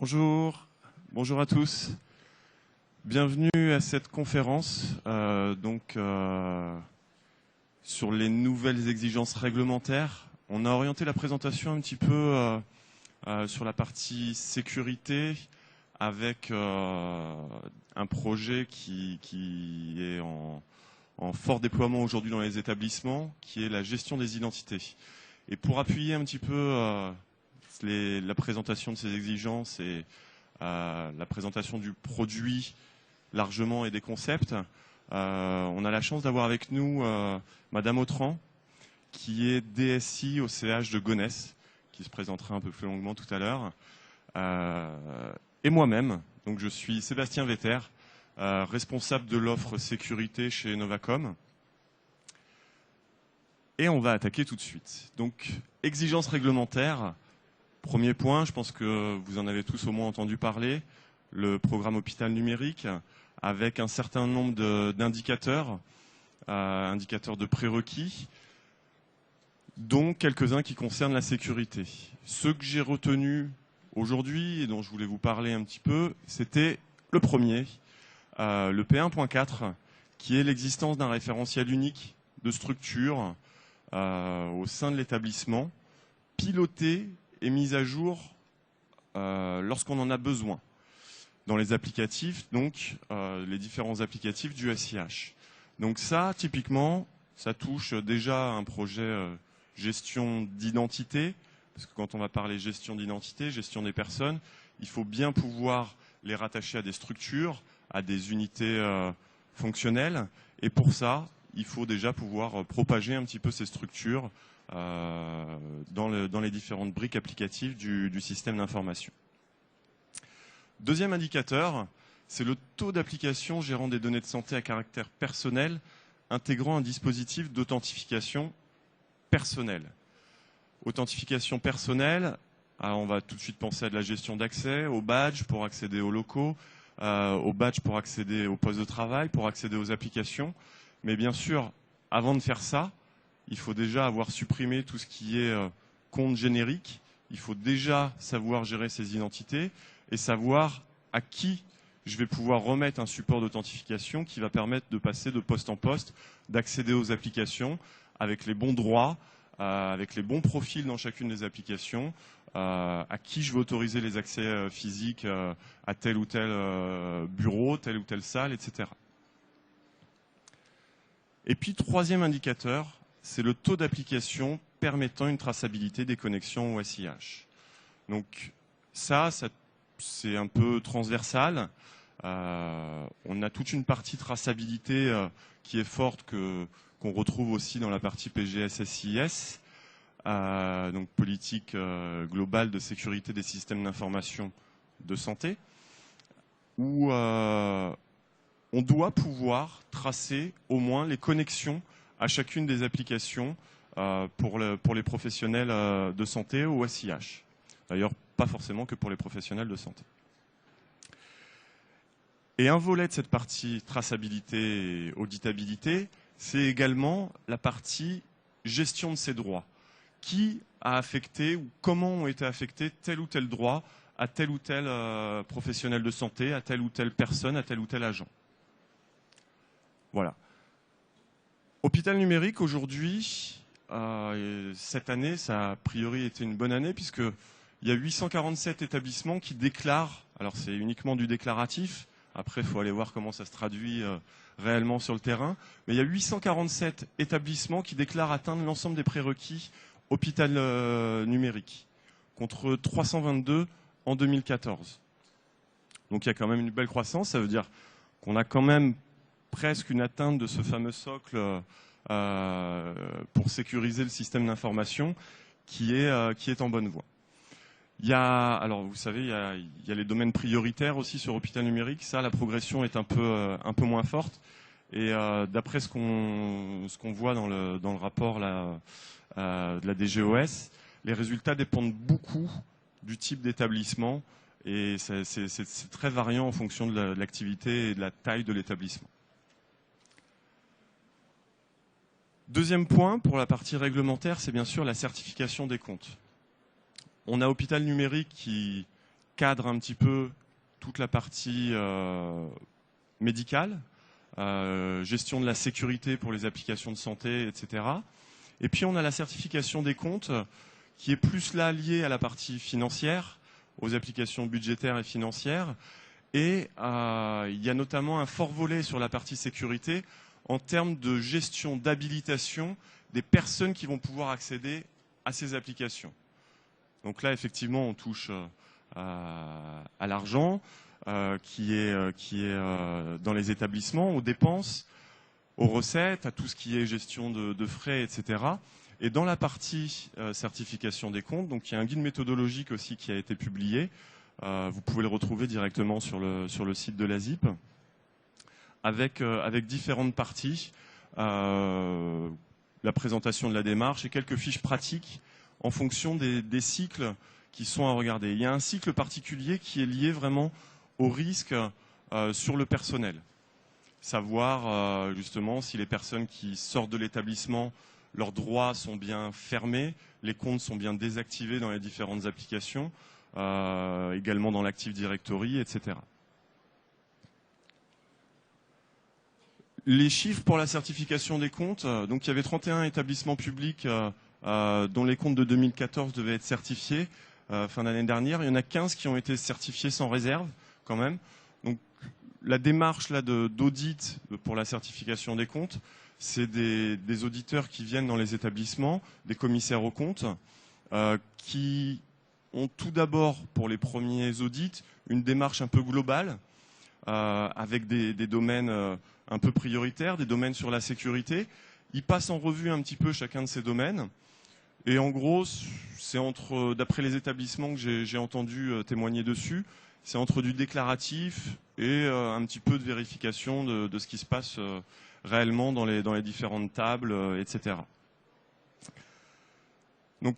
Bonjour, bonjour à tous. Bienvenue à cette conférence sur les nouvelles exigences réglementaires. On a orienté la présentation un petit peu sur la partie sécurité avec un projet qui est en fort déploiement aujourd'hui dans les établissements, qui est la gestion des identités. Et pour appuyer un petit peu la présentation de ces exigences et la présentation du produit largement et des concepts, on a la chance d'avoir avec nous Madame Autran, qui est DSI au CH de Gonesse, qui se présentera un peu plus longuement tout à l'heure, et moi-même. Donc je suis Sébastien Vetter, responsable de l'offre sécurité chez Novacom. Et on va attaquer tout de suite. Donc, exigences réglementaires. Premier point, je pense que vous en avez tous au moins entendu parler, le programme hôpital numérique, avec un certain nombre d'indicateurs, indicateurs de prérequis, dont quelques-uns qui concernent la sécurité. Ceux que j'ai retenus aujourd'hui et dont je voulais vous parler un petit peu, c'était le premier, le P1.4, qui est l'existence d'un référentiel unique de structure au sein de l'établissement, piloté et mise à jour lorsqu'on en a besoin dans les applicatifs, donc les différents applicatifs du SIH. Donc ça, typiquement, ça touche déjà un projet gestion d'identité, parce que quand on va parler gestion d'identité, gestion des personnes, il faut bien pouvoir les rattacher à des structures, à des unités fonctionnelles, et pour ça, il faut déjà pouvoir propager un petit peu ces structures dans les différentes briques applicatives du système d'information. Deuxième indicateur, c'est le taux d'application gérant des données de santé à caractère personnel intégrant un dispositif d'authentification personnelle. Authentification personnelle, on va tout de suite penser à de la gestion d'accès, au badge pour accéder aux locaux, au badge pour accéder au poste de travail, pour accéder aux applications. Mais bien sûr, avant de faire ça, il faut déjà avoir supprimé tout ce qui est compte générique. Il faut déjà savoir gérer ses identités et savoir à qui je vais pouvoir remettre un support d'authentification qui va permettre de passer de poste en poste, d'accéder aux applications avec les bons droits, avec les bons profils dans chacune des applications, à qui je veux autoriser les accès physiques à tel ou tel bureau, telle ou telle salle, etc. Et puis, troisième indicateur, c'est le taux d'application permettant une traçabilité des connexions au SIH. Donc ça c'est un peu transversal. On a toute une partie traçabilité qui est forte qu'on retrouve aussi dans la partie PGS-SIS, donc politique globale de sécurité des systèmes d'information de santé, où on doit pouvoir tracer au moins les connexions à chacune des applications pour les professionnels de santé au SIH. D'ailleurs, pas forcément que pour les professionnels de santé. Et un volet de cette partie traçabilité et auditabilité, c'est également la partie gestion de ces droits. Qui a affecté ou comment ont été affectés tel ou tel droit à tel ou tel professionnel de santé, à telle ou telle personne, à tel ou tel agent. Voilà. Hôpital numérique, aujourd'hui, cette année, ça a a priori été une bonne année puisqu'il y a 847 établissements qui déclarent, alors c'est uniquement du déclaratif, après il faut aller voir comment ça se traduit réellement sur le terrain, mais il y a 847 établissements qui déclarent atteindre l'ensemble des prérequis hôpital numérique, contre 322 en 2014. Donc il y a quand même une belle croissance, ça veut dire qu'on a quand même presque une atteinte de ce fameux socle pour sécuriser le système d'information qui est en bonne voie. Alors vous savez, il y a les domaines prioritaires aussi sur hôpital numérique. Ça, la progression est un peu moins forte. Et d'après ce qu'on voit dans le rapport là, de la DGOS, les résultats dépendent beaucoup du type d'établissement et c'est très variant en fonction de l'activité et de la taille de l'établissement. Deuxième point, pour la partie réglementaire, c'est bien sûr la certification des comptes. On a Hôpital Numérique qui cadre un petit peu toute la partie médicale, gestion de la sécurité pour les applications de santé, etc. Et puis on a la certification des comptes qui est plus là liée à la partie financière, aux applications budgétaires et financières. Et il y a notamment un fort volet sur la partie sécurité en termes de gestion d'habilitation des personnes qui vont pouvoir accéder à ces applications. Donc là, effectivement, on touche à l'argent qui est dans les établissements, aux dépenses, aux recettes, à tout ce qui est gestion de frais, etc. Et dans la partie certification des comptes, donc il y a un guide méthodologique aussi qui a été publié. Vous pouvez le retrouver directement sur le site de l'ASIP, avec différentes parties, la présentation de la démarche et quelques fiches pratiques en fonction des cycles qui sont à regarder. Il y a un cycle particulier qui est lié vraiment au risque sur le personnel. Savoir justement si les personnes qui sortent de l'établissement, leurs droits sont bien fermés, les comptes sont bien désactivés dans les différentes applications, également dans l'Active Directory, etc. Les chiffres pour la certification des comptes, donc il y avait 31 établissements publics dont les comptes de 2014 devaient être certifiés fin d'année dernière. Il y en a 15 qui ont été certifiés sans réserve quand même. Donc la démarche là d'audit pour la certification des comptes, c'est des auditeurs qui viennent dans les établissements, des commissaires aux comptes, qui ont tout d'abord pour les premiers audits une démarche un peu globale avec des domaines un peu prioritaires, des domaines sur la sécurité. Ils passent en revue un petit peu chacun de ces domaines. Et en gros, c'est d'après les établissements que j'ai entendu témoigner dessus, c'est entre du déclaratif et un petit peu de vérification de ce qui se passe réellement dans les différentes tables, etc. Donc,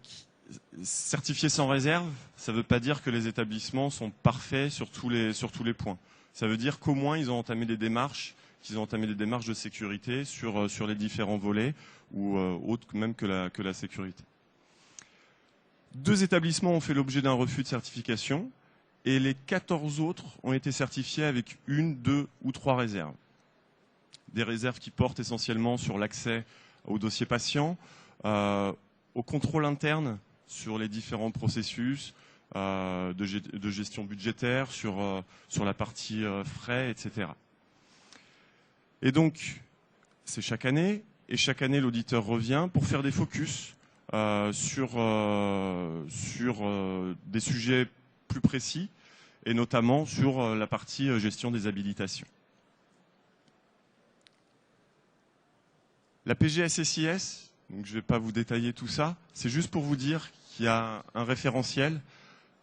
certifié sans réserve, ça ne veut pas dire que les établissements sont parfaits sur tous les points. Ça veut dire qu'au moins ils ont entamé des démarches, de sécurité sur les différents volets ou autres même que la sécurité. 2 établissements ont fait l'objet d'un refus de certification et les 14 autres ont été certifiés avec 1, 2 ou 3 réserves. Des réserves qui portent essentiellement sur l'accès au dossier patient, au contrôle interne sur les différents processus de gestion budgétaire, sur la partie frais, etc. Et donc, c'est chaque année, et chaque année l'auditeur revient pour faire des focus sur des sujets plus précis, et notamment sur la partie gestion des habilitations. La PGSSIS, donc je ne vais pas vous détailler tout ça, c'est juste pour vous dire qu'il y a un référentiel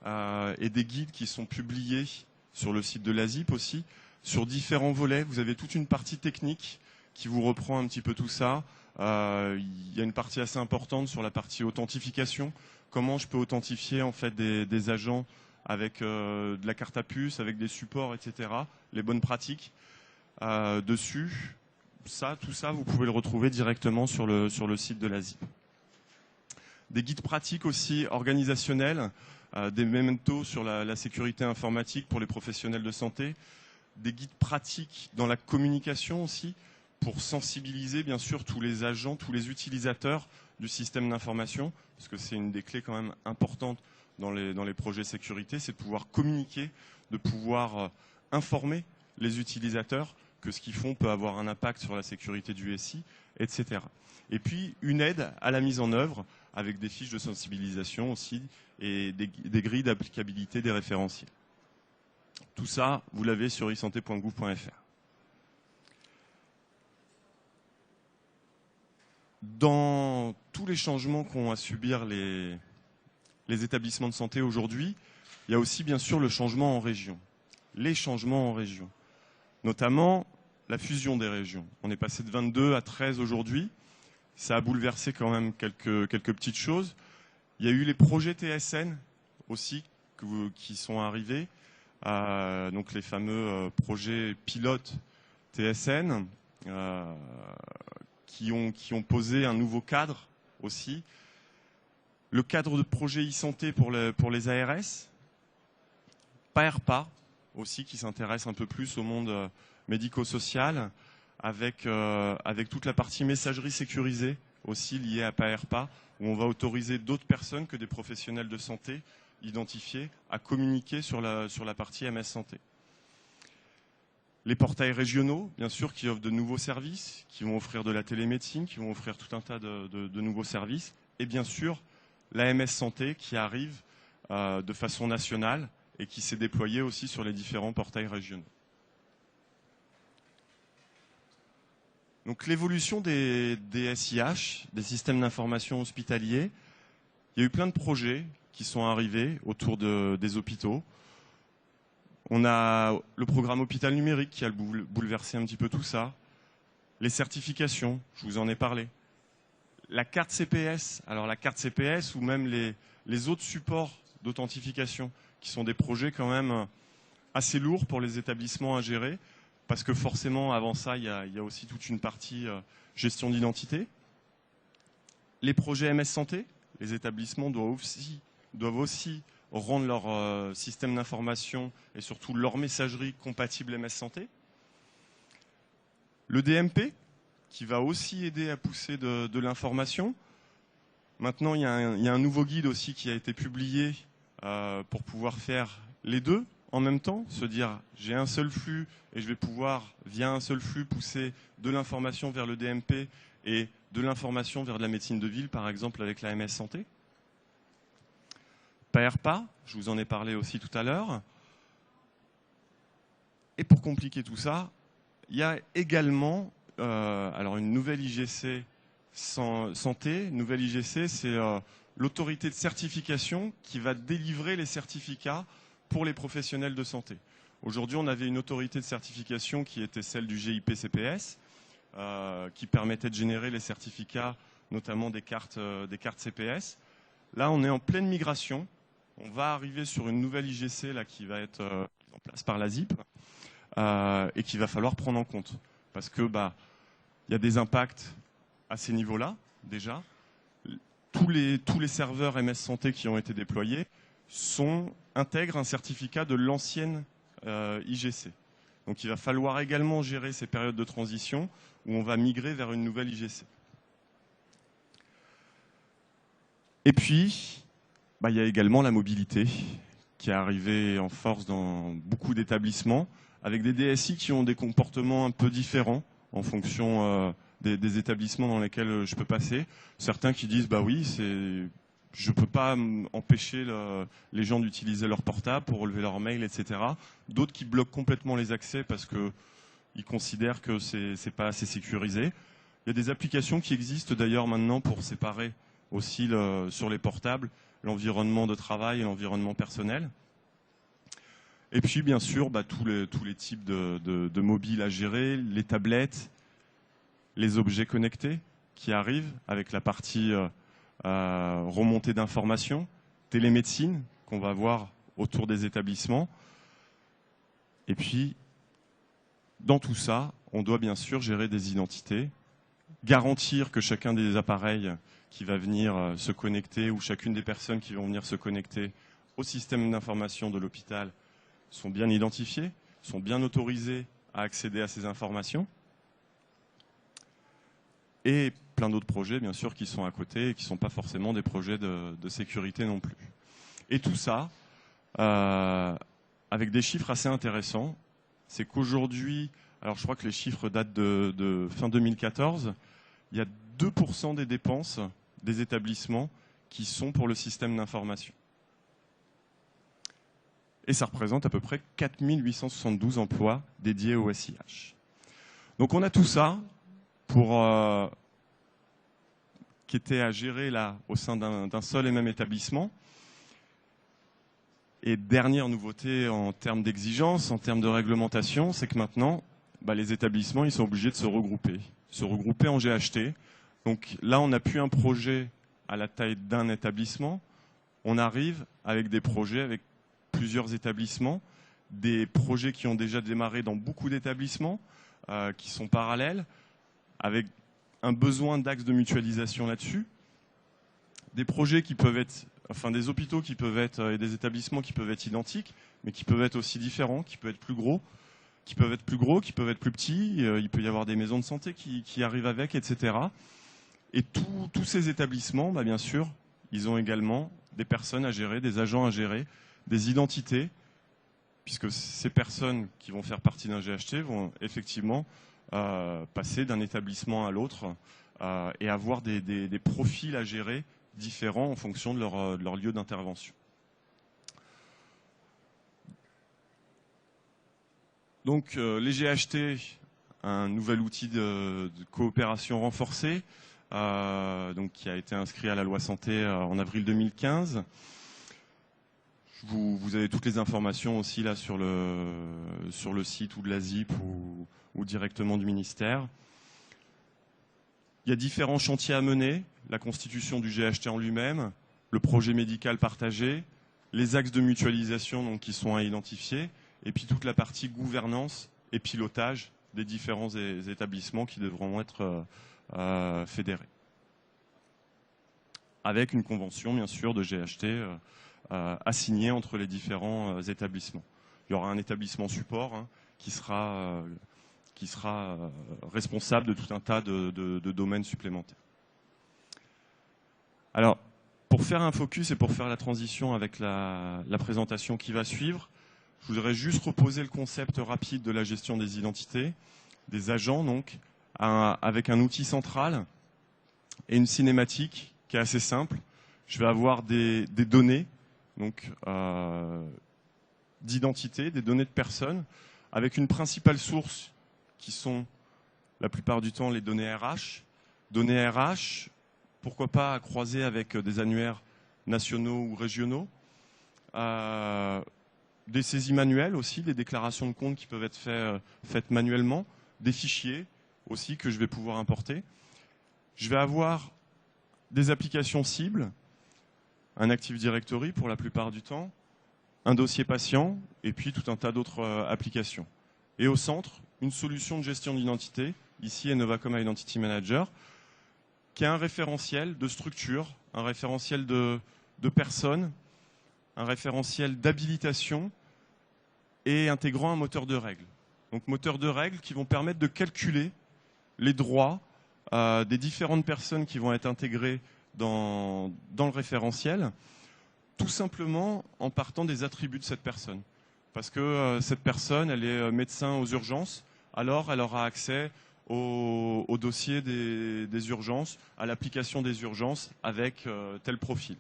et des guides qui sont publiés sur le site de l'ASIP aussi, sur différents volets. Vous avez toute une partie technique qui vous reprend un petit peu tout ça. Il y a une partie assez importante sur la partie authentification. Comment je peux authentifier en fait des agents avec de la carte à puce, avec des supports, etc. Les bonnes pratiques dessus. Tout ça, vous pouvez le retrouver directement sur le site de l'ASIP. Des guides pratiques aussi organisationnels, des mementos sur la sécurité informatique pour les professionnels de santé, des guides pratiques dans la communication aussi, pour sensibiliser bien sûr tous les agents, tous les utilisateurs du système d'information, parce que c'est une des clés quand même importantes dans les projets sécurité, c'est de pouvoir communiquer, de pouvoir informer les utilisateurs que ce qu'ils font peut avoir un impact sur la sécurité du SI, etc. Et puis une aide à la mise en œuvre avec des fiches de sensibilisation aussi et des grilles d'applicabilité des référentiels. Tout ça, vous l'avez sur isanté.gouv.fr. Dans tous les changements qu'ont à subir les établissements de santé aujourd'hui, il y a aussi bien sûr le changement en région. Les changements en région. Notamment la fusion des régions. On est passé de 22 à 13 aujourd'hui. Ça a bouleversé quand même quelques petites choses. Il y a eu les projets TSN aussi qui sont arrivés. Donc les fameux projets pilotes TSN qui ont posé un nouveau cadre aussi. Le cadre de projet e-santé pour les ARS. PAERPA aussi, qui s'intéresse un peu plus au monde médico-social, avec toute la partie messagerie sécurisée aussi liée à PAERPA, où on va autoriser d'autres personnes que des professionnels de santé identifiés à communiquer sur la partie MS Santé. Les portails régionaux, bien sûr, qui offrent de nouveaux services, qui vont offrir de la télémédecine, qui vont offrir tout un tas de nouveaux services. Et bien sûr, la MS Santé qui arrive de façon nationale et qui s'est déployée aussi sur les différents portails régionaux. Donc l'évolution des SIH, des systèmes d'information hospitaliers, il y a eu plein de projets qui sont arrivés autour des hôpitaux. On a le programme Hôpital Numérique qui a bouleversé un petit peu tout ça. Les certifications, je vous en ai parlé. La carte CPS, alors la carte CPS ou même les autres supports d'authentification, qui sont des projets quand même assez lourds pour les établissements à gérer, parce que forcément, avant ça, il y a aussi toute une partie gestion d'identité. Les projets MS Santé, les établissements doivent aussi rendre leur système d'information et surtout leur messagerie compatible MS Santé. Le DMP, qui va aussi aider à pousser de l'information. Maintenant, il y a un nouveau guide aussi qui a été publié pour pouvoir faire les deux en même temps, se dire j'ai un seul flux et je vais pouvoir, via un seul flux, pousser de l'information vers le DMP et de l'information vers de la médecine de ville, par exemple avec la MS Santé. PAERPA, je vous en ai parlé aussi tout à l'heure. Et pour compliquer tout ça, il y a également alors une nouvelle IGC santé. Nouvelle IGC, c'est l'autorité de certification qui va délivrer les certificats pour les professionnels de santé. Aujourd'hui, on avait une autorité de certification qui était celle du GIP-CPS, qui permettait de générer les certificats, notamment des cartes CPS. Là, on est en pleine migration. On va arriver sur une nouvelle IGC là, qui va être mise en place par la ZIP et qu'il va falloir prendre en compte. Parce que y a des impacts à ces niveaux-là, déjà. Tous les serveurs MS Santé qui ont été déployés intègrent un certificat de l'ancienne IGC. Donc il va falloir également gérer ces périodes de transition où on va migrer vers une nouvelle IGC. Et puis, il y a également la mobilité qui est arrivée en force dans beaucoup d'établissements, avec des DSI qui ont des comportements un peu différents en fonction des établissements dans lesquels je peux passer. Certains qui disent oui, je ne peux pas empêcher les gens d'utiliser leur portable pour relever leur mail, etc. D'autres qui bloquent complètement les accès parce qu'ils considèrent que c'est pas assez sécurisé. Il y a des applications qui existent d'ailleurs maintenant pour séparer aussi sur les portables l'environnement de travail et l'environnement personnel. Et puis bien sûr tous les types de mobiles à gérer, les tablettes, les objets connectés qui arrivent avec la partie remontée d'informations, télémédecine qu'on va voir autour des établissements. Et puis dans tout ça, on doit bien sûr gérer des identités, garantir que chacun des appareils qui va venir se connecter ou chacune des personnes qui vont venir se connecter au système d'information de l'hôpital sont bien identifiés, sont bien autorisés à accéder à ces informations. Et plein d'autres projets, bien sûr, qui sont à côté et qui ne sont pas forcément des projets de sécurité non plus. Et tout ça, avec des chiffres assez intéressants, c'est qu'aujourd'hui, alors je crois que les chiffres datent de fin 2014, il y a 2% des dépenses des établissements qui sont pour le système d'information. Et ça représente à peu près 4 872 emplois dédiés au SIH. Donc on a tout ça qui était à gérer là au sein d'un seul et même établissement. Et dernière nouveauté en termes d'exigence, en termes de réglementation, c'est que maintenant, les établissements ils sont obligés de se regrouper en GHT. Donc là, on n'a plus un projet à la taille d'un établissement. On arrive avec des projets avec plusieurs établissements, des projets qui ont déjà démarré dans beaucoup d'établissements, qui sont parallèles, avec un besoin d'axes de mutualisation là-dessus, des projets qui peuvent être enfin des hôpitaux qui peuvent être et des établissements qui peuvent être identiques, mais qui peuvent être aussi différents, qui peuvent être plus gros, qui peuvent être plus petits. Il peut y avoir des maisons de santé qui arrivent avec, etc. Et tous ces établissements, bien sûr, ils ont également des personnes à gérer, des agents à gérer, des identités, puisque ces personnes qui vont faire partie d'un GHT vont effectivement passer d'un établissement à l'autre et avoir des profils à gérer différents en fonction de leur lieu d'intervention. Donc les GHT, un nouvel outil de coopération renforcée, donc qui a été inscrit à la loi santé en avril 2015. Vous avez toutes les informations aussi là sur le site ou de la ZIP ou directement du ministère. Il y a différents chantiers à mener, la constitution du GHT en lui-même, le projet médical partagé, les axes de mutualisation donc, qui sont à identifier, et puis toute la partie gouvernance et pilotage des différents établissements qui devront être fédérés. Avec une convention, bien sûr, de GHT assignée entre les différents établissements. Il y aura un établissement support qui sera responsable de tout un tas de domaines supplémentaires. Alors, pour faire un focus et pour faire la transition avec la présentation qui va suivre, je voudrais juste reposer le concept rapide de la gestion des identités, des agents, donc, avec un outil central et une cinématique qui est assez simple. Je vais avoir des données donc d'identité, des données de personnes, avec une principale source qui sont la plupart du temps les données RH. Données RH, pourquoi pas croiser avec des annuaires nationaux ou régionaux. Des saisies manuelles aussi, des déclarations de compte qui peuvent être faites manuellement, des fichiers aussi que je vais pouvoir importer. Je vais avoir des applications cibles, un Active Directory pour la plupart du temps, un dossier patient et puis tout un tas d'autres applications. Et au centre, une solution de gestion d'identité, ici Novacom Identity Manager, qui a un référentiel de structure, un référentiel de personnes, un référentiel d'habilitation et intégrant un moteur de règles. Donc moteur de règles qui vont permettre de calculer les droits des différentes personnes qui vont être intégrées dans le référentiel, tout simplement en partant des attributs de cette personne. Parce que cette personne, elle est médecin aux urgences, alors elle aura accès au dossier des urgences, à l'application des urgences avec tel profil,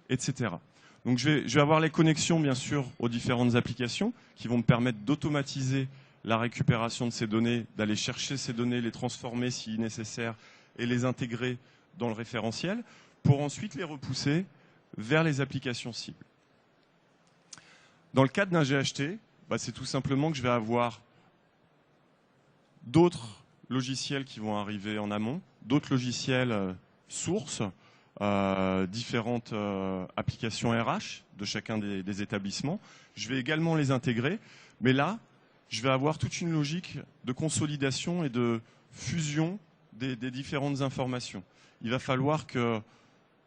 etc. Donc je vais avoir les connexions, bien sûr, aux différentes applications qui vont me permettre d'automatiser la récupération de ces données, d'aller chercher ces données, les transformer si nécessaire et les intégrer dans le référentiel pour ensuite les repousser vers les applications cibles. Dans le cadre d'un GHT, c'est tout simplement que je vais avoir d'autres logiciels qui vont arriver en amont, d'autres logiciels sources, différentes applications RH de chacun des établissements. Je vais également les intégrer, mais là, je vais avoir toute une logique de consolidation et de fusion des différentes informations. Il va falloir que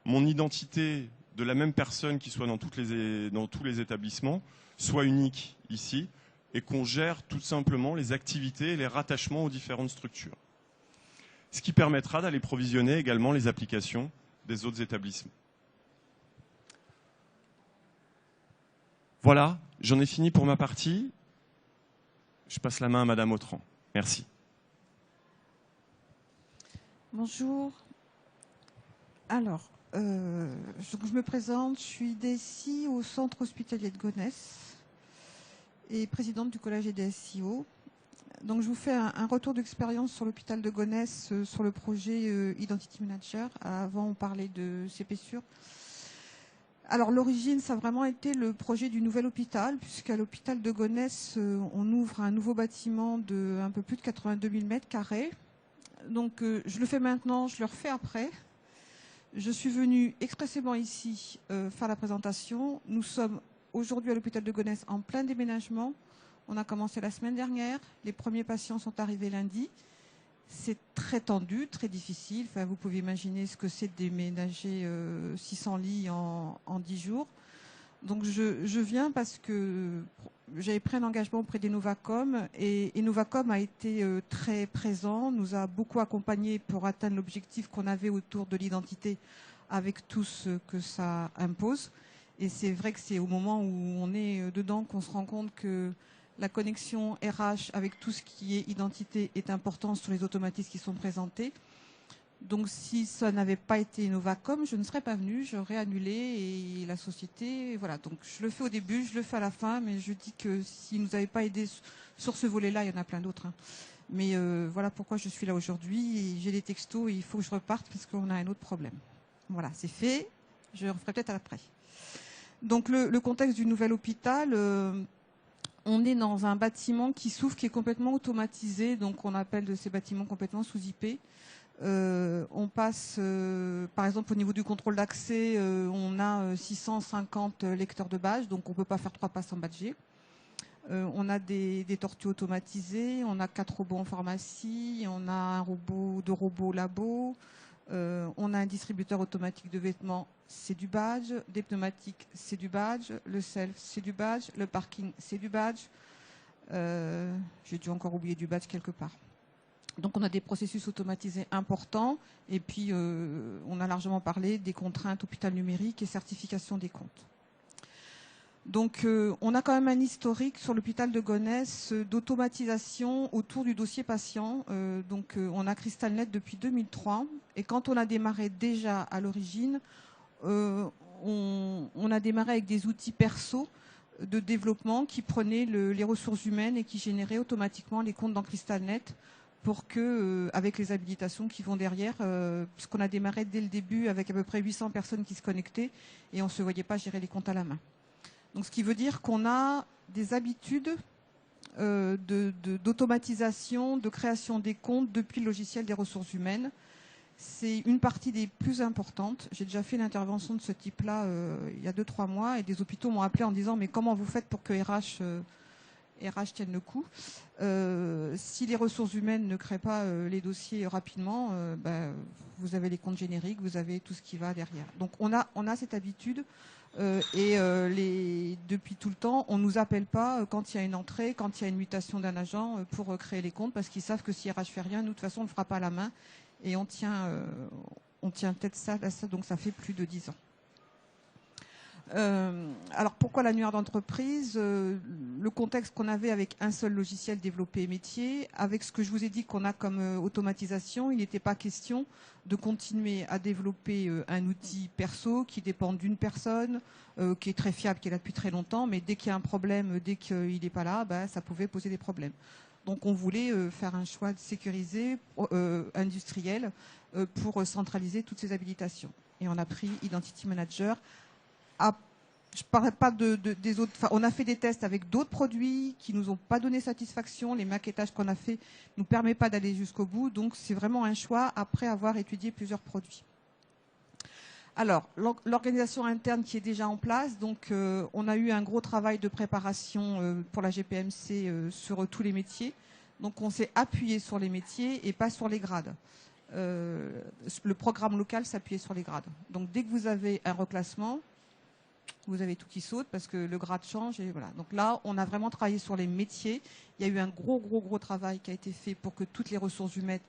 mon identité de la même personne qui soit dans tous les établissements soit unique ici et qu'on gère tout simplement les activités et les rattachements aux différentes structures. Ce qui permettra d'aller provisionner également les applications des autres établissements. Voilà, j'en ai fini pour ma partie. Je passe la main à Madame Autran. Merci. Bonjour. Alors, je me présente, je suis DSI au centre hospitalier de Gonesse et présidente du collège des DSIO. Donc, je vous fais un retour d'expérience sur l'hôpital de Gonesse sur le projet Identity Manager. Avant, on parlait de CPSUR. Alors, l'origine, ça a vraiment été le projet du nouvel hôpital, puisqu'à l'hôpital de Gonesse, on ouvre un nouveau bâtiment de un peu plus de 82 000 m². Donc, je le fais maintenant, je le refais après. Je suis venue expressément ici faire la présentation. Nous sommes aujourd'hui à l'hôpital de Gonesse en plein déménagement. On a commencé la semaine dernière. Les premiers patients sont arrivés lundi. C'est très tendu, très difficile. Enfin, vous pouvez imaginer ce que c'est de déménager 600 lits en 10 jours. Donc je viens parce que j'avais pris un engagement auprès d'Innovacom et Innovacom a été très présent, nous a beaucoup accompagnés pour atteindre l'objectif qu'on avait autour de l'identité avec tout ce que ça impose. Et c'est vrai que c'est au moment où on est dedans qu'on se rend compte que la connexion RH avec tout ce qui est identité est importante sur les automatismes qui sont présentés. Donc si ça n'avait pas été Innovacom, je ne serais pas venue, j'aurais annulé et la société, voilà. Donc je le fais au début, je le fais à la fin, mais je dis que s'ils ne nous avaient pas aidés sur ce volet-là, il y en a plein d'autres. Hein. Mais voilà pourquoi je suis là aujourd'hui. J'ai des textos et il faut que je reparte parce qu'on a un autre problème. Voilà, c'est fait. Je referai peut-être après. Donc le contexte du nouvel hôpital, on est dans un bâtiment qui s'ouvre, qui est complètement automatisé. Donc on appelle de ces bâtiments complètement sous IP. On passe, par exemple, au niveau du contrôle d'accès, on a 650 lecteurs de badge, donc on ne peut pas faire 3 passes en badgé. On a des tortues automatisées, on a 4 robots en pharmacie, on a un robot, 2 robots labo, on a un distributeur automatique de vêtements, c'est du badge, des pneumatiques, c'est du badge, le self, c'est du badge, le parking, c'est du badge. J'ai dû encore oublier du badge quelque part. Donc on a des processus automatisés importants et puis on a largement parlé des contraintes hôpital numérique et certification des comptes. Donc on a quand même un historique sur l'hôpital de Gonesse d'automatisation autour du dossier patient. Donc on a CrystalNet depuis 2003 et quand on a démarré déjà à l'origine, on a démarré avec des outils perso de développement qui prenaient les ressources humaines et qui généraient automatiquement les comptes dans CrystalNet pour que, avec les habilitations qui vont derrière, puisqu'on a démarré dès le début avec à peu près 800 personnes qui se connectaient et on ne se voyait pas gérer les comptes à la main. Donc ce qui veut dire qu'on a des habitudes d'automatisation, de création des comptes depuis le logiciel des ressources humaines. C'est une partie des plus importantes. J'ai déjà fait une intervention de ce type-là il y a 2-3 mois et des hôpitaux m'ont appelé en disant « mais comment vous faites pour que RH tienne le coup. Si les ressources humaines ne créent pas les dossiers rapidement, vous avez les comptes génériques, vous avez tout ce qui va derrière. Donc on a cette habitude depuis tout le temps, on ne nous appelle pas quand il y a une entrée, quand il y a une mutation d'un agent pour créer les comptes parce qu'ils savent que si RH fait rien, nous de toute façon on ne le fera pas à la main et on tient peut-être ça, donc ça fait plus de 10 ans. Alors pourquoi l'annuaire d'entreprise? Le contexte qu'on avait avec un seul logiciel développé métier, avec ce que je vous ai dit qu'on a comme automatisation, il n'était pas question de continuer à développer un outil perso qui dépend d'une personne, qui est très fiable, qui est là depuis très longtemps, mais dès qu'il y a un problème, dès qu'il n'est pas là, ça pouvait poser des problèmes. Donc on voulait faire un choix sécurisé, industriel, pour centraliser toutes ces habilitations. Et on a pris Identity Manager. Je ne parlerai pas des autres. Enfin, on a fait des tests avec d'autres produits qui nous ont pas donné satisfaction. Les maquettages qu'on a fait ne nous permettent pas d'aller jusqu'au bout. Donc, c'est vraiment un choix après avoir étudié plusieurs produits. Alors, l'organisation interne qui est déjà en place. Donc, on a eu un gros travail de préparation pour la GPMC sur tous les métiers. Donc, on s'est appuyé sur les métiers et pas sur les grades. Le programme local s'appuyait sur les grades. Donc, dès que vous avez un reclassement, vous avez tout qui saute parce que le grade change et voilà. Donc là, on a vraiment travaillé sur les métiers. Il y a eu un gros travail qui a été fait pour que toutes les ressources humaines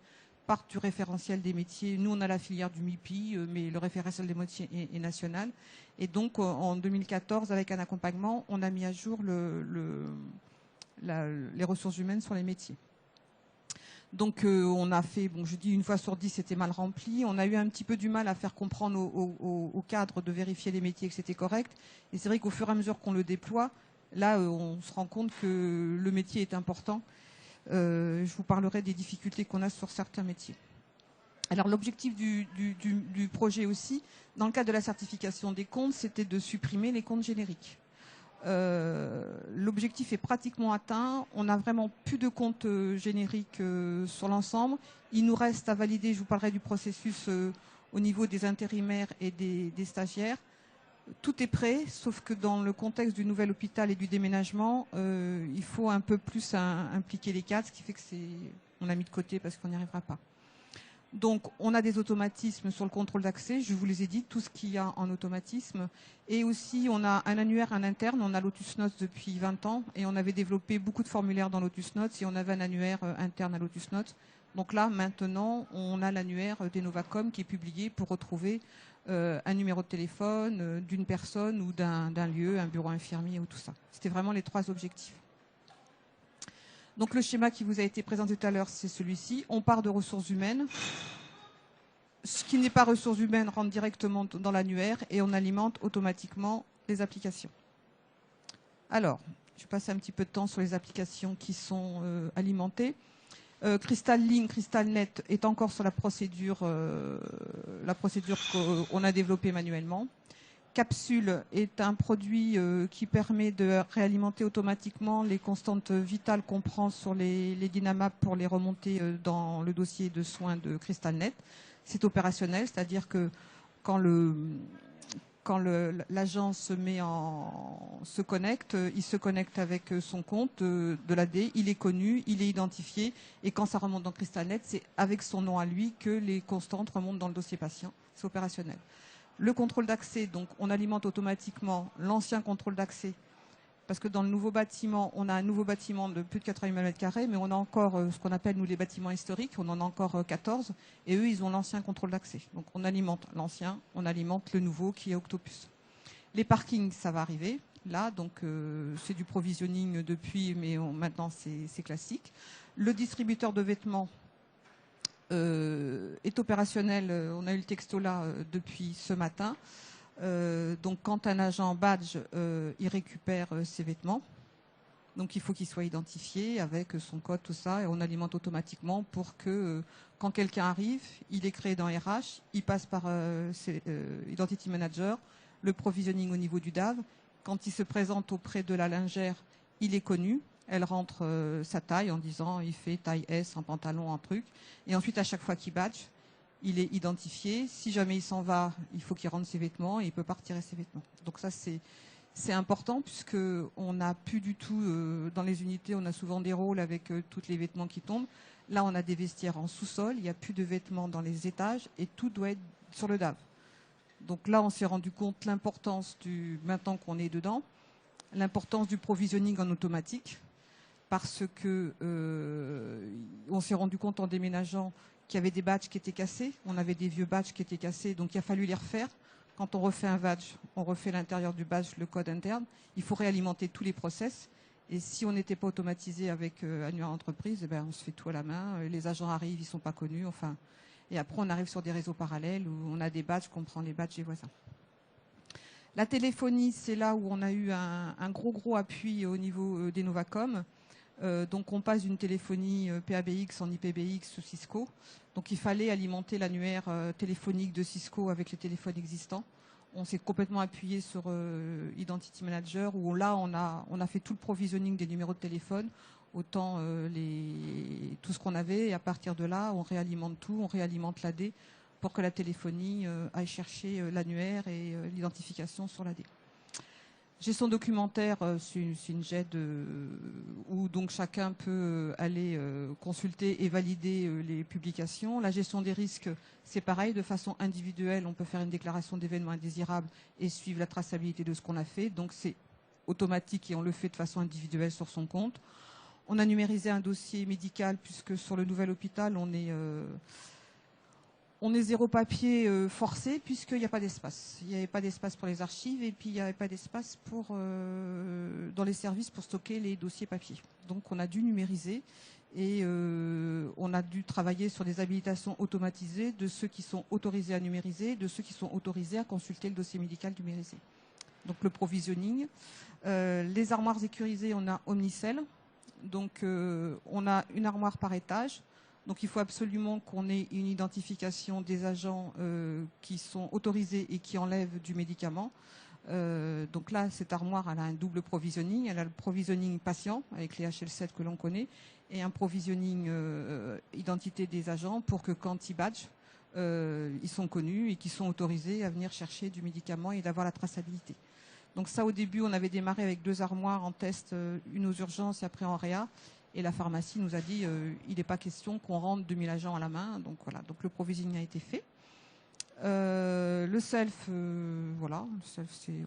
partent du référentiel des métiers. Nous, on a la filière du MIPI, mais le référentiel des métiers est national. Et donc, en 2014, avec un accompagnement, on a mis à jour les ressources humaines sur les métiers. Donc on a fait, bon je dis une fois sur 10 c'était mal rempli, on a eu un petit peu du mal à faire comprendre au cadre de vérifier les métiers que c'était correct. Et c'est vrai qu'au fur et à mesure qu'on le déploie, là on se rend compte que le métier est important. Je vous parlerai des difficultés qu'on a sur certains métiers. Alors l'objectif du projet aussi, dans le cadre de la certification des comptes, c'était de supprimer les comptes génériques. L'objectif est pratiquement atteint. On n'a vraiment plus de comptes génériques sur l'ensemble. Il nous reste à valider, je vous parlerai du processus au niveau des intérimaires et des stagiaires. Tout est prêt, sauf que dans le contexte du nouvel hôpital et du déménagement, il faut un peu plus impliquer les cadres, ce qui fait que On a mis de côté parce qu'on n'y arrivera pas. Donc, on a des automatismes sur le contrôle d'accès. Je vous les ai dit, tout ce qu'il y a en automatisme. Et aussi, on a un annuaire en interne. On a Lotus Notes depuis 20 ans. Et on avait développé beaucoup de formulaires dans Lotus Notes. Et on avait un annuaire interne à Lotus Notes. Donc là, maintenant, on a l'annuaire des Novacom qui est publié pour retrouver un numéro de téléphone d'une personne ou d'un lieu, un bureau infirmier ou tout ça. C'était vraiment les 3 objectifs. Donc le schéma qui vous a été présenté tout à l'heure, c'est celui-ci. On part de ressources humaines. Ce qui n'est pas ressources humaines rentre directement dans l'annuaire et on alimente automatiquement les applications. Alors, je vais passer un petit peu de temps sur les applications qui sont alimentées. Crystal Link, CrystalNet est encore sur la procédure qu'on a développée manuellement. Capsule est un produit qui permet de réalimenter automatiquement les constantes vitales qu'on prend sur les Dynamaps pour les remonter dans le dossier de soins de CrystalNet. C'est opérationnel, c'est-à-dire que quand l'agent se connecte, il se connecte avec son compte de l'AD, il est connu, il est identifié, et quand ça remonte dans CrystalNet, c'est avec son nom à lui que les constantes remontent dans le dossier patient. C'est opérationnel. Le contrôle d'accès, donc on alimente automatiquement l'ancien contrôle d'accès, parce que dans le nouveau bâtiment, on a un nouveau bâtiment de plus de 80 000 m², mais on a encore ce qu'on appelle, nous, les bâtiments historiques, on en a encore 14, et eux, ils ont l'ancien contrôle d'accès. Donc on alimente l'ancien, on alimente le nouveau qui est Octopus. Les parkings, ça va arriver, là, donc c'est du provisioning depuis, mais maintenant c'est classique. Le distributeur de vêtements est opérationnel, on a eu le texto là depuis ce matin. Donc quand un agent badge, il récupère ses vêtements. Donc il faut qu'il soit identifié avec son code, tout ça, et on alimente automatiquement pour que quand quelqu'un arrive, il est créé dans RH, il passe par Identity Manager, le provisioning au niveau du DAV. Quand il se présente auprès de la lingère, il est connu. Elle rentre sa taille en disant il fait taille S en pantalon, en truc. Et ensuite, à chaque fois qu'il badge, il est identifié. Si jamais il s'en va, il faut qu'il rentre ses vêtements et il ne peut pas retirer ses vêtements. Donc ça, c'est important puisque on n'a plus du tout, dans les unités, on a souvent des rôles avec tous les vêtements qui tombent. Là, on a des vestiaires en sous-sol, il n'y a plus de vêtements dans les étages et tout doit être sur le DAV. Donc là, on s'est rendu compte l'importance maintenant qu'on est dedans, l'importance du provisioning en automatique, parce que on s'est rendu compte en déménageant qu'il y avait des badges qui étaient cassés, on avait des vieux badges qui étaient cassés, donc il a fallu les refaire. Quand on refait un badge, on refait l'intérieur du badge, le code interne, il faut réalimenter tous les process. Et si on n'était pas automatisé avec Annuaire Entreprise, on se fait tout à la main, les agents arrivent, ils ne sont pas connus, enfin. Et après, on arrive sur des réseaux parallèles où on a des badges, qu'on prend les badges des voisins. La téléphonie, c'est là où on a eu un gros appui au niveau des Novacom. Donc on passe d'une téléphonie PABX en IPBX sous Cisco. Donc il fallait alimenter l'annuaire téléphonique de Cisco avec les téléphones existants. On s'est complètement appuyé sur Identity Manager où là on a fait tout le provisioning des numéros de téléphone, autant tout ce qu'on avait, et à partir de là on réalimente tout, on réalimente l'AD pour que la téléphonie aille chercher l'annuaire et l'identification sur l'AD. Gestion documentaire, c'est une GED où donc chacun peut aller consulter et valider les publications. La gestion des risques, c'est pareil, de façon individuelle, on peut faire une déclaration d'événements indésirables et suivre la traçabilité de ce qu'on a fait. Donc c'est automatique et on le fait de façon individuelle sur son compte. On a numérisé un dossier médical puisque sur le nouvel hôpital, on est zéro papier forcé puisqu'il n'y a pas d'espace. Il n'y avait pas d'espace pour les archives et puis il n'y avait pas d'espace dans les services pour stocker les dossiers papier. Donc on a dû numériser et on a dû travailler sur des habilitations automatisées de ceux qui sont autorisés à numériser, de ceux qui sont autorisés à consulter le dossier médical numérisé. Donc le provisioning. Les armoires sécurisées, on a Omnicell. Donc on a une armoire par étage. Donc il faut absolument qu'on ait une identification des agents qui sont autorisés et qui enlèvent du médicament. Donc là, cette armoire, elle a un double provisioning. Elle a le provisioning patient avec les HL7 que l'on connaît et un provisioning identité des agents pour que quand ils badgent, ils sont connus et qu'ils sont autorisés à venir chercher du médicament et d'avoir la traçabilité. Donc ça, au début, on avait démarré avec 2 armoires en test, une aux urgences et après en réa. Et la pharmacie nous a dit il n'est pas question qu'on rentre 2000 agents à la main. Donc voilà, donc le provisioning a été fait. Le self, voilà,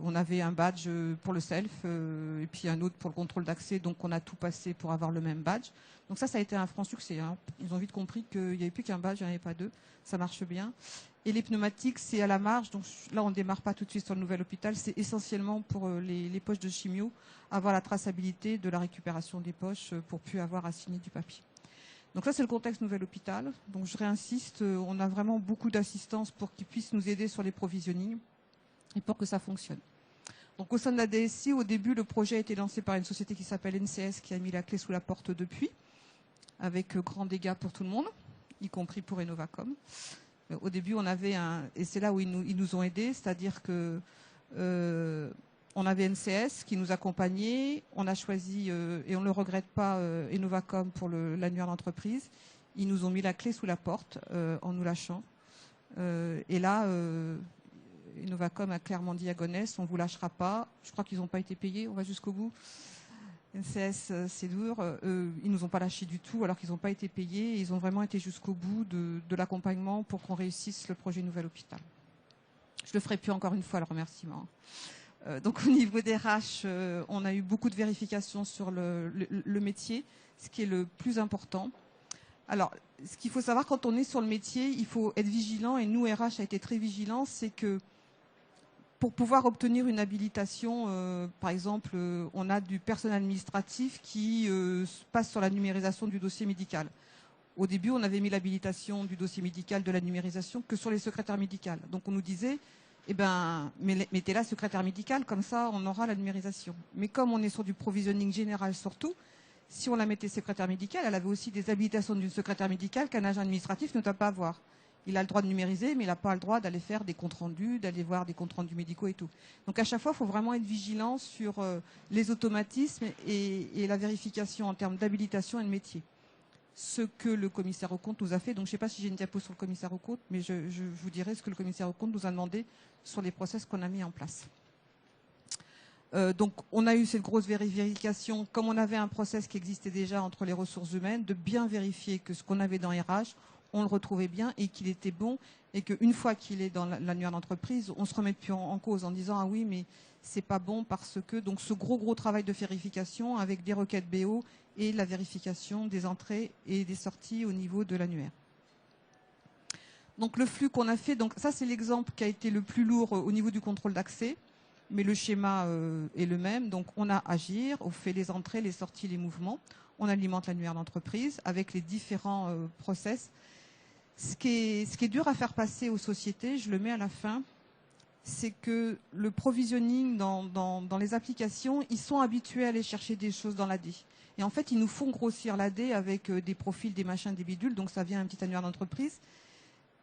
on avait un badge pour le self et puis un autre pour le contrôle d'accès, donc on a tout passé pour avoir le même badge. Donc ça a été un franc succès. Hein. Ils ont vite compris qu'il n'y avait plus qu'un badge, il n'y en avait pas deux. Ça marche bien. Et les pneumatiques, c'est à la marge. Donc là, on ne démarre pas tout de suite sur le nouvel hôpital. C'est essentiellement pour les poches de chimio, avoir la traçabilité de la récupération des poches pour plus avoir à signer du papier. Donc ça, c'est le contexte nouvel hôpital. Donc je réinsiste, on a vraiment beaucoup d'assistance pour qu'ils puissent nous aider sur les provisionnings et pour que ça fonctionne. Donc au sein de la DSI, au début, le projet a été lancé par une société qui s'appelle NCS, qui a mis la clé sous la porte depuis, avec grands dégâts pour tout le monde, y compris pour Innovacom. Au début, on avait et c'est là où ils nous ont aidés, c'est-à-dire que on avait NCS qui nous accompagnait, on a choisi, et on ne le regrette pas, Innovacom pour l'annuaire d'entreprise. Ils nous ont mis la clé sous la porte en nous lâchant. Et là, Innovacom a clairement dit à Gonesse, on ne vous lâchera pas. Je crois qu'ils n'ont pas été payés, on va jusqu'au bout. NCS, c'est dur. Ils nous ont pas lâchés du tout alors qu'ils n'ont pas été payés. Ils ont vraiment été jusqu'au bout de l'accompagnement pour qu'on réussisse le projet Nouvel Hôpital. Je le ferai plus encore une fois, le remerciement. Donc au niveau des RH, on a eu beaucoup de vérifications sur le métier, ce qui est le plus important. Alors, ce qu'il faut savoir quand on est sur le métier, il faut être vigilant, et nous, RH, a été très vigilant, c'est que pour pouvoir obtenir une habilitation, par exemple, on a du personnel administratif qui passe sur la numérisation du dossier médical. Au début, on avait mis l'habilitation du dossier médical de la numérisation que sur les secrétaires médicales. Donc on nous disait, eh ben, mettez là secrétaire médical, comme ça on aura la numérisation. Mais comme on est sur du provisioning général surtout, si on la mettait secrétaire médicale, elle avait aussi des habilitations d'une secrétaire médicale qu'un agent administratif ne doit pas avoir. Il a le droit de numériser, mais il n'a pas le droit d'aller faire des comptes rendus, d'aller voir des comptes rendus médicaux et tout. Donc à chaque fois, il faut vraiment être vigilant sur les automatismes et la vérification en termes d'habilitation et de métier. Ce que le commissaire aux comptes nous a fait. Donc je ne sais pas si j'ai une diapo sur le commissaire aux comptes, mais je vous dirai ce que le commissaire aux comptes nous a demandé sur les process qu'on a mis en place. Donc on a eu cette grosse vérification, comme on avait un process qui existait déjà entre les ressources humaines, de bien vérifier que ce qu'on avait dans RH, on le retrouvait bien et qu'il était bon, et qu'une fois qu'il est dans l'annuaire d'entreprise, on ne se remet plus en cause en disant « Ah oui, mais c'est pas bon parce que… » Donc ce gros travail de vérification avec des requêtes BO et la vérification des entrées et des sorties au niveau de l'annuaire. Donc le flux qu'on a fait, donc ça c'est l'exemple qui a été le plus lourd au niveau du contrôle d'accès, mais le schéma est le même. Donc on a Agir, on fait les entrées, les sorties, les mouvements, on alimente l'annuaire d'entreprise avec les différents process. Ce qui est dur à faire passer aux sociétés, je le mets à la fin, c'est que le provisioning dans les applications, ils sont habitués à aller chercher des choses dans l'AD. Et en fait, ils nous font grossir l'AD avec des profils, des machins, des bidules, donc ça vient un petit annuaire d'entreprise.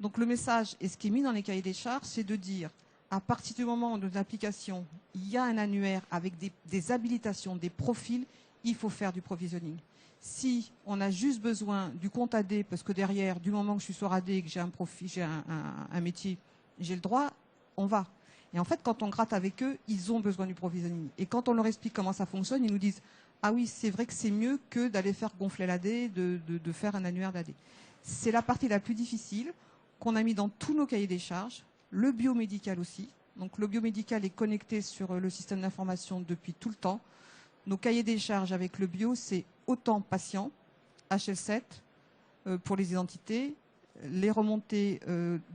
Donc le message, et ce qui est mis dans les cahiers des charges, c'est de dire, à partir du moment où dans l'application, il y a un annuaire avec des habilitations, des profils, il faut faire du provisioning. Si on a juste besoin du compte AD, parce que derrière, du moment que je suis sur AD et que j'ai un profil, j'ai un métier, j'ai le droit, on va. Et en fait, quand on gratte avec eux, ils ont besoin du provisioning. Et quand on leur explique comment ça fonctionne, ils nous disent « Ah oui, c'est vrai que c'est mieux que d'aller faire gonfler l'AD, de faire un annuaire d'AD. » C'est la partie la plus difficile qu'on a mis dans tous nos cahiers des charges, le biomédical aussi. Donc le biomédical est connecté sur le système d'information depuis tout le temps. Nos cahiers des charges avec le bio, c'est autant patient, HL7 pour les identités, les remontées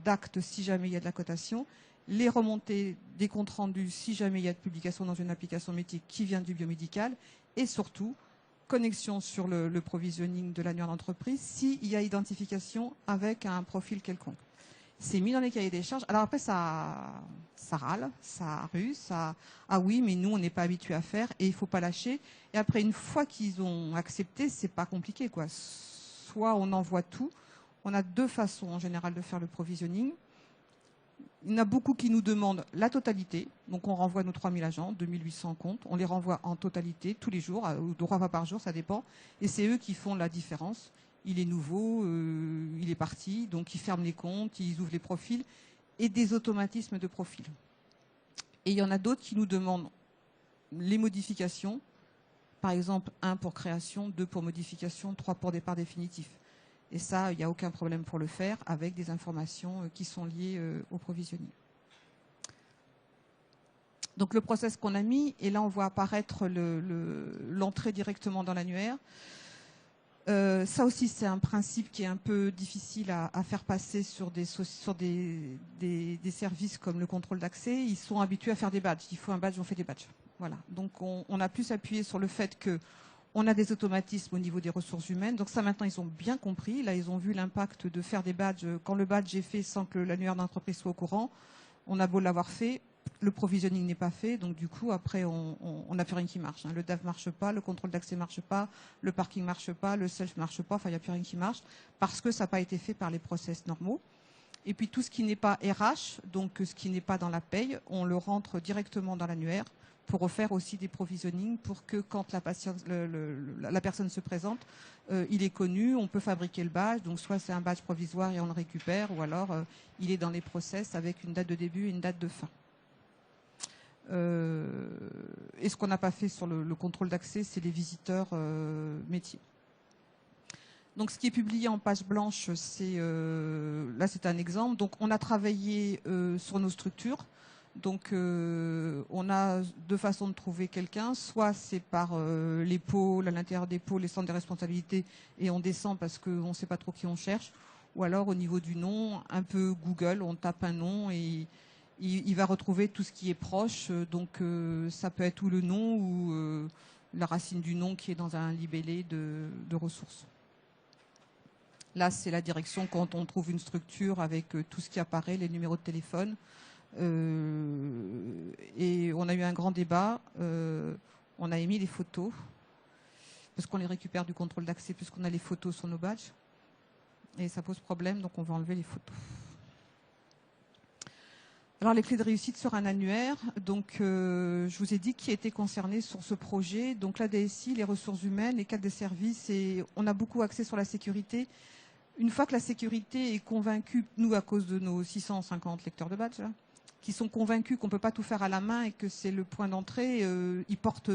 d'actes si jamais il y a de la cotation, les remontées des comptes rendus si jamais il y a de publication dans une application métier qui vient du biomédical, et surtout connexion sur le provisioning de l'annuaire d'entreprise s'il y a identification avec un profil quelconque. C'est mis dans les cahiers des charges. Alors après, ça râle, ça ruse, ah oui, mais nous, on n'est pas habitués à faire et il ne faut pas lâcher. Et après, une fois qu'ils ont accepté, c'est pas compliqué, quoi. Soit on envoie tout. On a deux façons, en général, de faire le provisioning. Il y en a beaucoup qui nous demandent la totalité. Donc, on renvoie nos 3000 agents, 2800 comptes. On les renvoie en totalité, tous les jours, ou 3 fois par jour, ça dépend. Et c'est eux qui font la différence. Il est nouveau, il est parti, donc ils ferment les comptes, ils ouvrent les profils, et des automatismes de profil. Et il y en a d'autres qui nous demandent les modifications, Par exemple, 1 pour création, 2 pour modification, 3 pour départ définitif. Et ça, il n'y a aucun problème pour le faire avec des informations qui sont liées au provisioning. Donc le process qu'on a mis, et là on voit apparaître l'entrée directement dans l'annuaire. Ça aussi, c'est un principe qui est un peu difficile à faire passer sur des services comme le contrôle d'accès. Ils sont habitués à faire des badges. Il faut un badge, on fait des badges. Voilà. Donc on a plus appuyé sur le fait qu'on a des automatismes au niveau des ressources humaines. Donc ça, maintenant, ils ont bien compris. Là, ils ont vu l'impact de faire des badges. Quand le badge est fait sans que l'annuaire d'entreprise soit au courant, on a beau l'avoir fait, le provisioning n'est pas fait, donc du coup après on n'a plus rien qui marche. Le DAF marche pas, le contrôle d'accès marche pas, le parking marche pas, le self marche pas, enfin il n'y a plus rien qui marche parce que ça n'a pas été fait par les process normaux. Et puis tout ce qui n'est pas RH, donc ce qui n'est pas dans la paye, on le rentre directement dans l'annuaire pour refaire aussi des provisionnings pour que quand la personne se présente, il est connu, on peut fabriquer le badge, donc soit c'est un badge provisoire et on le récupère, ou alors il est dans les process avec une date de début et une date de fin. Et ce qu'on n'a pas fait sur le contrôle d'accès, c'est les visiteurs métiers. Donc ce qui est publié en page blanche, là c'est un exemple. Donc on a travaillé sur nos structures. Donc on a deux façons de trouver quelqu'un. Soit c'est par les pôles, à l'intérieur des pôles, les centres de responsabilité, et on descend parce qu'on ne sait pas trop qui on cherche. Ou alors au niveau du nom, un peu Google, on tape un nom et il va retrouver tout ce qui est proche. Donc ça peut être ou le nom ou la racine du nom qui est dans un libellé de ressources. Là, c'est la direction quand on trouve une structure avec tout ce qui apparaît, les numéros de téléphone. Et on a eu un grand débat. On a émis les photos parce qu'on les récupère du contrôle d'accès puisqu'on a les photos sur nos badges. Et ça pose problème, donc on va enlever les photos. Alors les clés de réussite sur un annuaire, donc je vous ai dit qui était concerné sur ce projet. Donc la DSI, les ressources humaines, les cadres des services, et on a beaucoup axé sur la sécurité. Une fois que la sécurité est convaincue, nous à cause de nos 650 lecteurs de badge, là, qui sont convaincus qu'on ne peut pas tout faire à la main et que c'est le point d'entrée, ils portent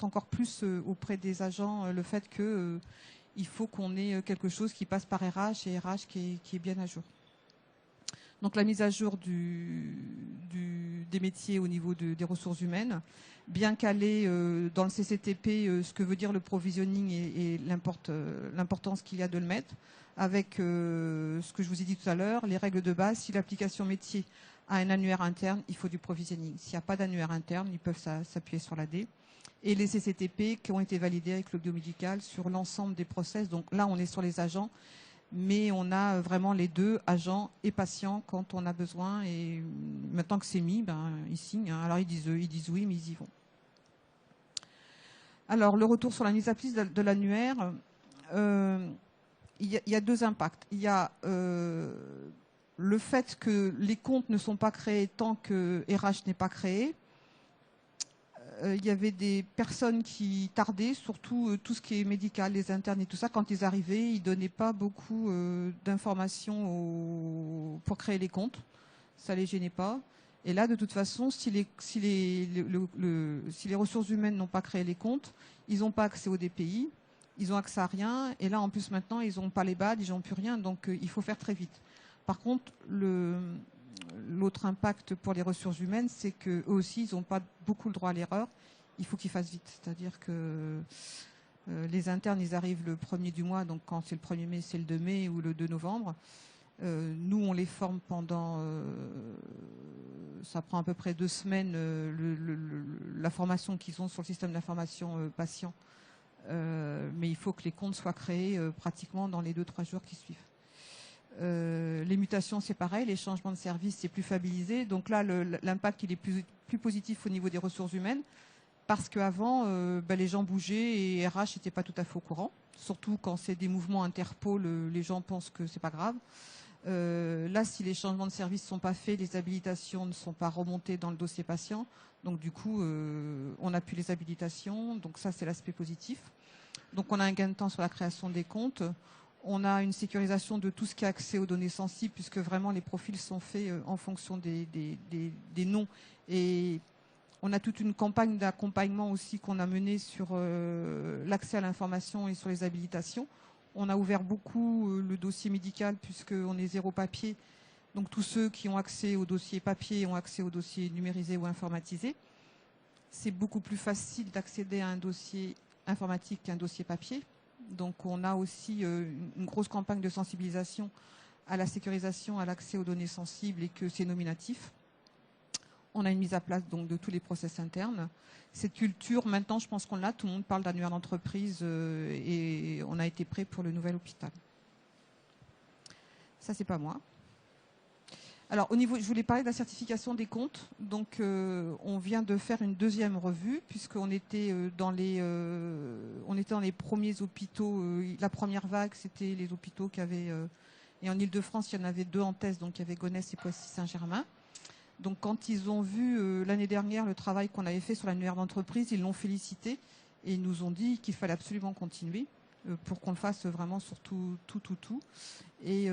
encore plus auprès des agents le fait qu'il faut qu'on ait quelque chose qui passe par RH et RH qui est bien à jour. Donc la mise à jour des métiers au niveau des ressources humaines, bien calé dans le CCTP ce que veut dire le provisioning et l'importance qu'il y a de le mettre, avec ce que je vous ai dit tout à l'heure, les règles de base. Si l'application métier a un annuaire interne, il faut du provisioning. S'il n'y a pas d'annuaire interne, ils peuvent s'appuyer sur l'AD. Et les CCTP qui ont été validés avec le biomédical sur l'ensemble des process. Donc là, on est sur les agents. Mais on a vraiment les deux, agents et patients, quand on a besoin. Et maintenant que c'est mis, ils signent. Alors ils disent oui, mais ils y vont. Alors le retour sur la mise à piste de l'annuaire, il y a deux impacts. Il y a le fait que les comptes ne sont pas créés tant que RH n'est pas créé. Il y avait des personnes qui tardaient, surtout tout ce qui est médical, les internes et tout ça. Quand ils arrivaient, ils ne donnaient pas beaucoup d'informations pour créer les comptes. Ça ne les gênait pas. Et là, de toute façon, si les ressources humaines n'ont pas créé les comptes, ils n'ont pas accès au DPI, ils n'ont accès à rien. Et là, en plus, maintenant, ils n'ont pas les badges, ils n'ont plus rien. Donc, il faut faire très vite. Par contre, l'autre impact pour les ressources humaines, c'est qu'eux aussi, ils n'ont pas beaucoup le droit à l'erreur. Il faut qu'ils fassent vite. C'est-à-dire que les internes, ils arrivent le 1er du mois, donc quand c'est le 1er mai, c'est le 2 mai ou le 2 novembre. Nous, on les forme pendant... ça prend à peu près 2 semaines, la formation qu'ils ont sur le système d'information patient. Mais il faut que les comptes soient créés pratiquement dans les 2-3 jours qui suivent. Les mutations, c'est pareil. Les changements de service, c'est plus fiabilisé. Donc là, l'impact, il est plus positif au niveau des ressources humaines parce qu'avant, les gens bougeaient et RH n'était pas tout à fait au courant. Surtout quand c'est des mouvements interpôles, les gens pensent que c'est pas grave. Là, si les changements de service ne sont pas faits, les habilitations ne sont pas remontées dans le dossier patient. Donc du coup, on n'a plus les habilitations. Donc ça, c'est l'aspect positif. Donc on a un gain de temps sur la création des comptes. On a une sécurisation de tout ce qui a accès aux données sensibles, puisque vraiment les profils sont faits en fonction des noms. Et On a toute une campagne d'accompagnement aussi qu'on a menée sur l'accès à l'information et sur les habilitations. On a ouvert beaucoup le dossier médical puisqu'on est zéro papier. Donc tous ceux qui ont accès au dossier papier ont accès au dossier numérisé ou informatisé. C'est beaucoup plus facile d'accéder à un dossier informatique qu'un dossier papier. Donc on a aussi une grosse campagne de sensibilisation à la sécurisation, à l'accès aux données sensibles et que c'est nominatif. On a une mise à place donc de tous les process internes. Cette culture, maintenant, je pense qu'on l'a. Tout le monde parle d'annuaire d'entreprise et on a été prêt pour le nouvel hôpital. Ça, c'est pas moi. Alors, au niveau, je voulais parler de la certification des comptes. Donc, on vient de faire une deuxième revue puisqu'on était dans les premiers hôpitaux. La première vague, c'était les hôpitaux qui avaient... et en Ile-de-France, il y en avait 2 en test. Donc, il y avait Gonesse et Poissy-Saint-Germain. Donc, quand ils ont vu l'année dernière le travail qu'on avait fait sur l'annuaire d'entreprise, ils l'ont félicité et ils nous ont dit qu'il fallait absolument continuer pour qu'on le fasse vraiment sur tout. Et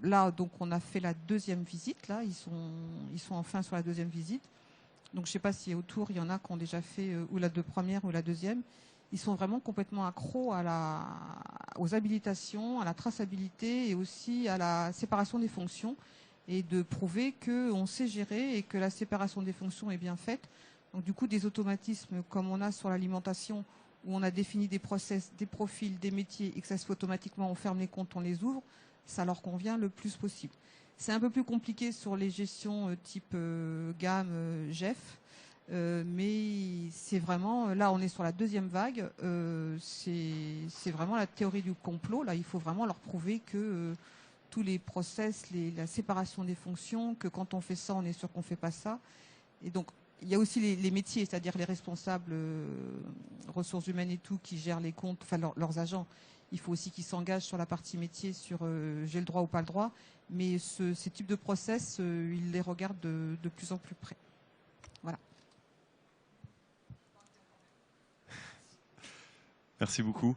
là, donc, on a fait la deuxième visite. Là, ils sont enfin sur la deuxième visite. Donc, je ne sais pas si autour, il y en a qui ont déjà fait ou la première ou la deuxième. Ils sont vraiment complètement accros aux habilitations, à la traçabilité et aussi à la séparation des fonctions et de prouver qu'on sait gérer et que la séparation des fonctions est bien faite. Donc, du coup, des automatismes comme on a sur l'alimentation où on a défini des process, des profils, des métiers et que ça se fait automatiquement, on ferme les comptes, on les ouvre, ça leur convient le plus possible. C'est un peu plus compliqué sur les gestions type gamme, GEF, mais c'est vraiment, là on est sur la deuxième vague, c'est vraiment la théorie du complot. Là, il faut vraiment leur prouver que tous les process, la séparation des fonctions, que quand on fait ça, on est sûr qu'on ne fait pas ça. Et donc, il y a aussi les métiers, c'est-à-dire les responsables ressources humaines et tout, qui gèrent les comptes, enfin leurs agents. Il faut aussi qu'ils s'engagent sur la partie métier, sur j'ai le droit ou pas le droit. Mais ces types de process, ils les regardent de plus en plus près. Voilà. Merci beaucoup.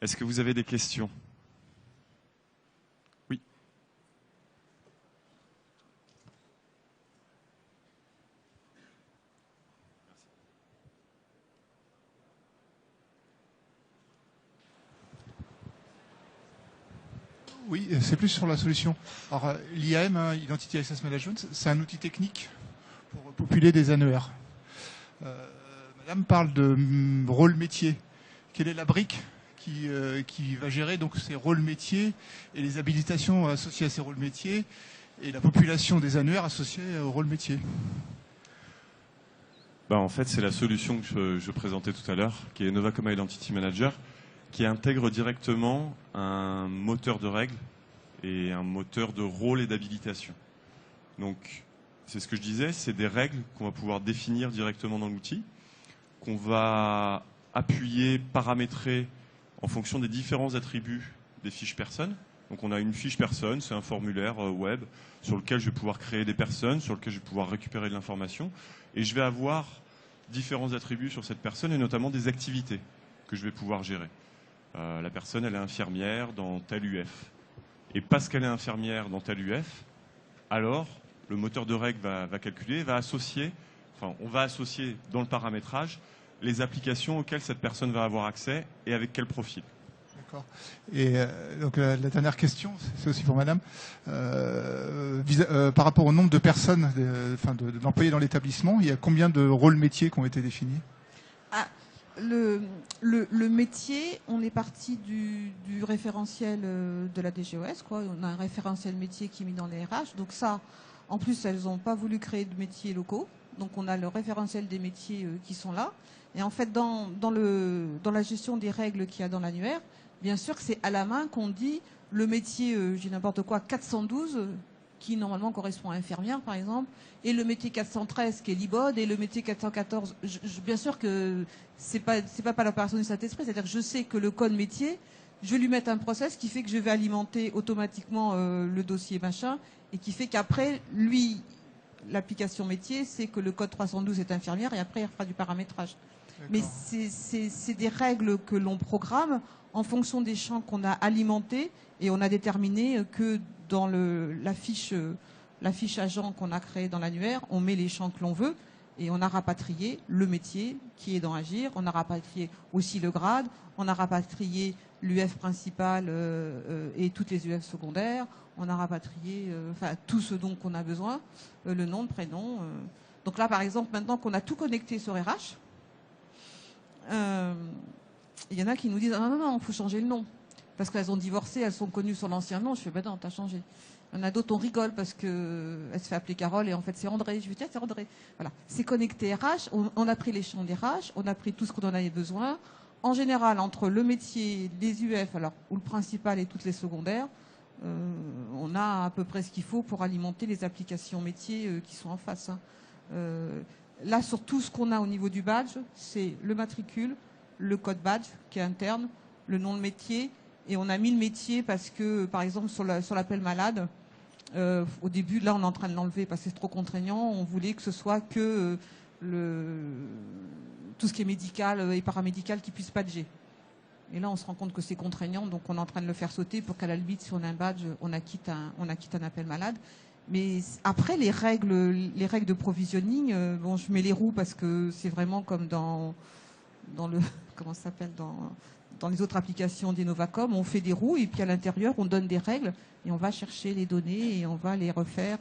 Est-ce que vous avez des questions ? Oui. Oui, c'est plus sur la solution. Alors, l'IAM, Identity Access Management, c'est un outil technique pour populer des annuaires. Madame parle de rôle métier. Quelle est la brique qui va gérer donc ces rôles métiers et les habilitations associées à ces rôles métiers et la population des annuaires associés au rôle métier? En fait, c'est la solution que je présentais tout à l'heure, qui est Novacoma Identity Manager, qui intègre directement un moteur de règles et un moteur de rôle et d'habilitation. Donc, c'est ce que je disais, c'est des règles qu'on va pouvoir définir directement dans l'outil, qu'on va appuyer, paramétrer en fonction des différents attributs des fiches personnes. Donc, on a une fiche personne, c'est un formulaire web sur lequel je vais pouvoir créer des personnes, sur lequel je vais pouvoir récupérer de l'information, et je vais avoir différents attributs sur cette personne et notamment des activités que je vais pouvoir gérer. La personne, elle est infirmière dans tel UF. Et parce qu'elle est infirmière dans tel UF, alors le moteur de règles va calculer, on va associer dans le paramétrage les applications auxquelles cette personne va avoir accès et avec quel profil. D'accord. Et donc la dernière question, c'est aussi pour Madame, par rapport au nombre de personnes, d'employés dans l'établissement, il y a combien de rôles métiers qui ont été définis? Le métier, on est parti du référentiel de la DGOS, quoi. On a un référentiel métier qui est mis dans les RH. Donc ça, en plus, elles n'ont pas voulu créer de métiers locaux. Donc on a le référentiel des métiers qui sont là. Et en fait, dans la gestion des règles qu'il y a dans l'annuaire, bien sûr que c'est à la main qu'on dit le métier, j'ai n'importe quoi, 412, qui normalement correspond à infirmière, par exemple, et le métier 413 qui est l'IBOD, et le métier 414. Bien sûr que c'est pas par l'opération du Saint-Esprit, c'est-à-dire que je sais que le code métier, je vais lui mettre un process qui fait que je vais alimenter automatiquement le dossier machin, et qui fait qu'après, lui, l'application métier, c'est que le code 312 est infirmière, et après, il fera du paramétrage. Mais c'est des règles que l'on programme en fonction des champs qu'on a alimentés, et on a déterminé que dans la fiche la fiche agent qu'on a créée dans l'annuaire, on met les champs que l'on veut et on a rapatrié le métier qui est dans Agir, on a rapatrié aussi le grade, on a rapatrié l'UF principal et toutes les UF secondaires, on a rapatrié tout ce dont on a besoin, le nom, le prénom. Donc là, par exemple, maintenant qu'on a tout connecté sur RH, il y en a qui nous disent « Ah non, il faut changer le nom ». Parce qu'elles ont divorcé, elles sont connues sur l'ancien nom. Je fais « Ben non, t'as changé ». Il y en a d'autres, on rigole parce qu'elle se fait appeler Carole et en fait c'est André. Je lui dis « Tiens, c'est André ». Voilà. C'est connecté RH, on a pris les champs des RH, on a pris tout ce qu'on en avait besoin. En général, entre le métier, les UF, alors, ou le principal et toutes les secondaires, on a à peu près ce qu'il faut pour alimenter les applications métiers qui sont en face. Hein. Là, sur tout ce qu'on a au niveau du badge, c'est le matricule, le code badge qui est interne, le nom de métier, et on a mis le métier parce que, par exemple, sur l'appel malade, au début, là, on est en train de l'enlever parce que c'est trop contraignant. On voulait que ce soit que tout ce qui est médical et paramédical qui puisse badger. Et là, on se rend compte que c'est contraignant, donc on est en train de le faire sauter pour qu'à la limite, si on a un badge, on acquitte un appel malade. Mais après, les règles de provisioning, bon, je mets les roues parce que c'est vraiment comme dans le comment ça s'appelle dans les autres applications d'Innovacom, on fait des roues et puis à l'intérieur, on donne des règles et on va chercher les données et on va les refaire.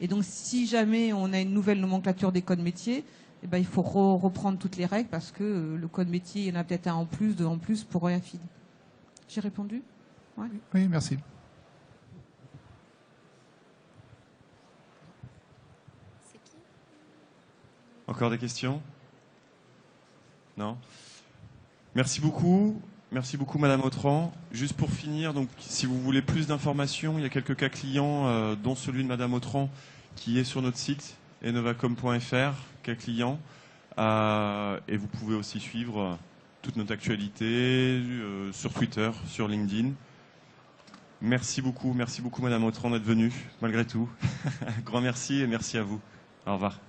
Et donc, si jamais on a une nouvelle nomenclature des codes métiers, eh ben, il faut reprendre toutes les règles parce que le code métier, il y en a peut-être un en plus, deux en plus pour réaffiner. J'ai répondu ? Ouais. Oui, merci. Encore des questions? Non? Merci beaucoup. Merci beaucoup, Madame Autran. Juste pour finir, donc, si vous voulez plus d'informations, il y a quelques cas clients, dont celui de Madame Autran, qui est sur notre site, innovacom.fr, cas client. Et vous pouvez aussi suivre toute notre actualité sur Twitter, sur LinkedIn. Merci beaucoup, Madame Autran, d'être venue, malgré tout. Grand merci et merci à vous. Au revoir.